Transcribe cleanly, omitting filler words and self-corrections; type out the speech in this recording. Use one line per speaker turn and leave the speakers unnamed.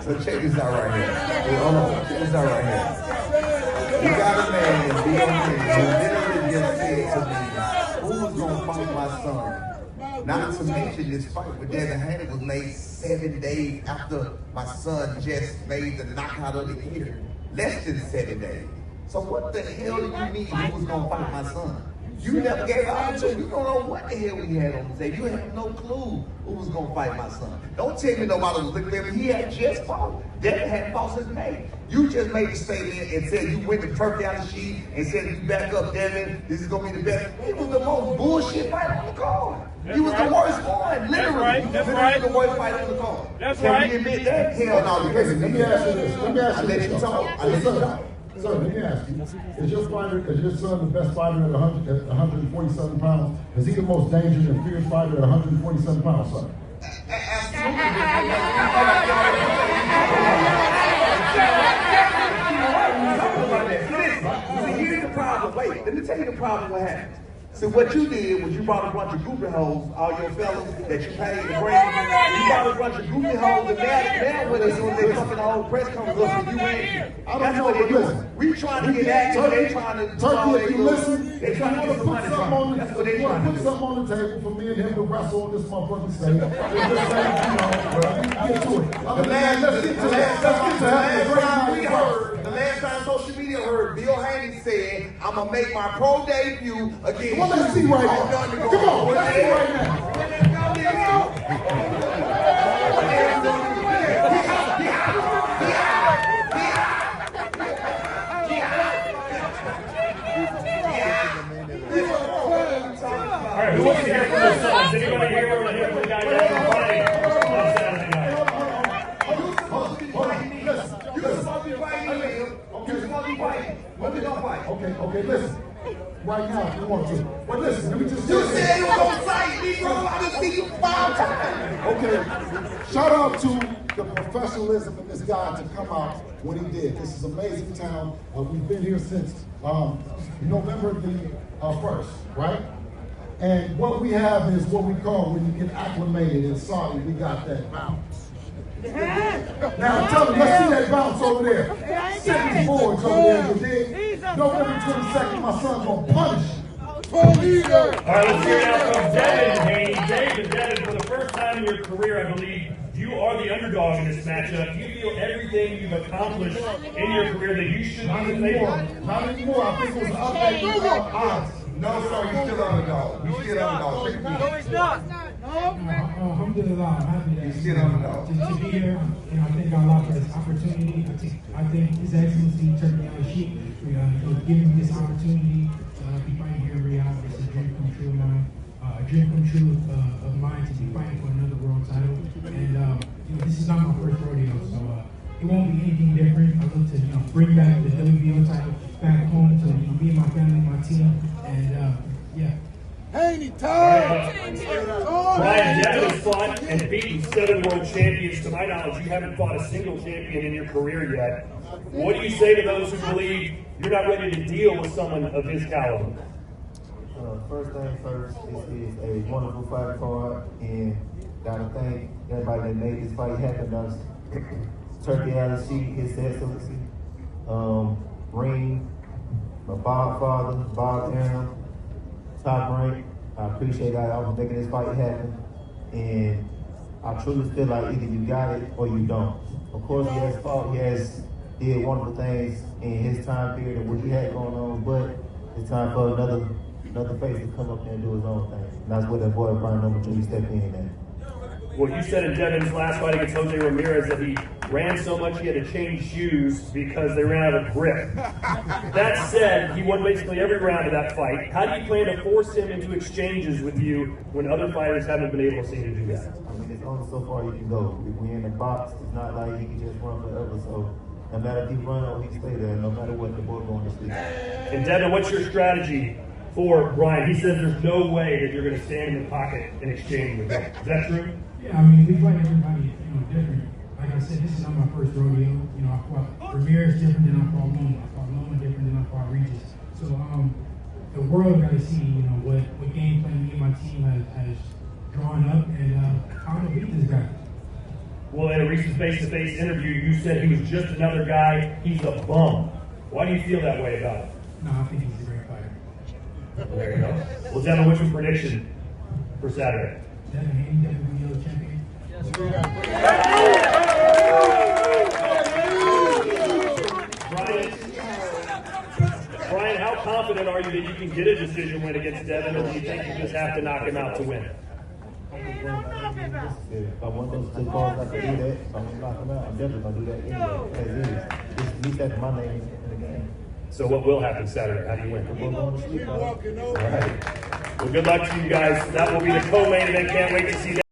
So check this out right here. Hey, hold on. Check this out right here. You got a man in BOK who literally just said to me, who's gonna fight my son? Not to mention this fight with Haney was made 7 days after my son just made the knockout of the year. Less than 7 days. So what the hell do you mean who was gonna fight my son? You never gave an opportunity. You don't know what the hell we had on the table. You have no clue who was gonna fight my son. Don't tell me nobody was looking at him. He had just fought. Devin hadn't fought since May. You just made a statement and said you went to turkey out the sheet and said you back up Devin. This is gonna be the best. He was the most bullshit fight on the card. He was the worst one, literally. That's right. The worst fight on the card. That's right. Can we admit that? Hell no.
Listen, let me ask you this. Let me ask you this.
I let you talk.
Sir, let me ask you, is your son the best fighter at 147 pounds? Is he the most dangerous and fierce fighter at 147 pounds, sir?
See, here's the problem. Wait, let me tell you the problem what happened. So what you did was you brought a bunch of groupie hoes, all your fellas that you paid to bring. You brought a bunch of groupie hoes, and now when they doing their fucking whole press conference, you in. That's what they doing. We trying to get active. They trying to
Turkey, if you listen,
they trying to get some money from. That's what they trying to do.
Put something on the table for me and him to wrestle on this motherfucking stage. Just saying, get to it.
The last time social media heard, Bill Haney said, I'm going to make my pro debut against
well, let's see right now. Come on, let's see right now.
All right, who wants to hear from their sons? Anybody here want to hear from the guy that's fighting on Saturday night?
Okay, listen. Right now, if you want to. But listen, let me just say
you said you was on site, Negro. I just see you 5 times.
Okay, shout out to the professionalism of this guy to come out when he did. This is amazing town. We've been here since November the 1st, right? And what we have is what we call, when you get acclimated in Saudi, we got that bounce. Now tell me, let's see that bounce over there. 74 over there, you dig? November 22nd, my son's gonna punish.
All right, let's hear it out from Devin Haney. Devin, for the first time in your career, I believe, you are the underdog in this matchup. Do you feel everything you've accomplished in your career that you should be the favorite?
Not anymore. I think it was an update with odds.
No, sir, you still underdog. You still underdog.
No, he's not.
Alhamdulillah, I'm happy that
to
be here. I thank Allah for this opportunity. I thank His Excellency Turkey Al-Sheikh for giving me this opportunity to be fighting here in Riyadh. It's a dream come true of mine. A dream come true of mine to be fighting for another world title. And this is not my first rodeo, so it won't be anything different. I look to bring back the WBO title back home to me and my family, my team, and yeah.
Haney, time!
Ryan, Devin has fought and beaten 7 world champions. To my knowledge, you haven't fought a single champion in your career yet. What do you say to those who believe you're not ready to deal with someone of his caliber?
First thing first, this is a wonderful fight card, and gotta thank everybody that made this fight happen. Us, Turkey Al-Sheikh, His Excellency, Ring, my father, Bob Aaron, Top Rank. I appreciate y'all for making this fight happen, and I truly feel like either you got it or you don't. Of course, he has fought, he has did wonderful things in his time period and what he had going on, but it's time for another face to come up there and do his own thing. And that's where that boy Brian number 2 stepped in at.
Well, you said in Devin's last fight against Jose Ramirez that he ran so much he had to change shoes because they ran out of grip. That said, he won basically every round of that fight. How do you plan to force him into exchanges with you when other fighters haven't been able to see you do that?
I mean, it's only so far you can go. We're in the box. It's not like he can just run forever. So no matter if he run or he stay there, no matter what, the boy going to sleep.
And Devin, what's your strategy for Brian? He says there's no way that you're going to stand in the pocket and exchange with him. Is that true?
Yeah, I mean, we fight everybody, different. Like I said, this is not my first rodeo. I fought Ramirez different than I fought Loma. I fought Loma different than I fought Regis. So the world got to see, what game plan me and my team has drawn up, and I'm gonna beat this guy.
Well, in a recent face-to-face interview, you said he was just another guy. He's a bum. Why do you feel that way about it?
No, I think he's a great fighter.
There you go. Well, Devin, what's your prediction for Saturday?
Devin Haney, WBO champion. Brian, how confident are you that you can get a decision win against Devin, or do you think you just have to knock him out to win?
If I want those two calls, I can do that. If I'm gonna knock them out, I'm definitely gonna do that anyway. As is. At least that's my name in the game.
So what will happen Saturday? How do you win?
We're going to sleep.
All right. Well, good luck to you guys. That will be the co-main event. Can't wait to see that.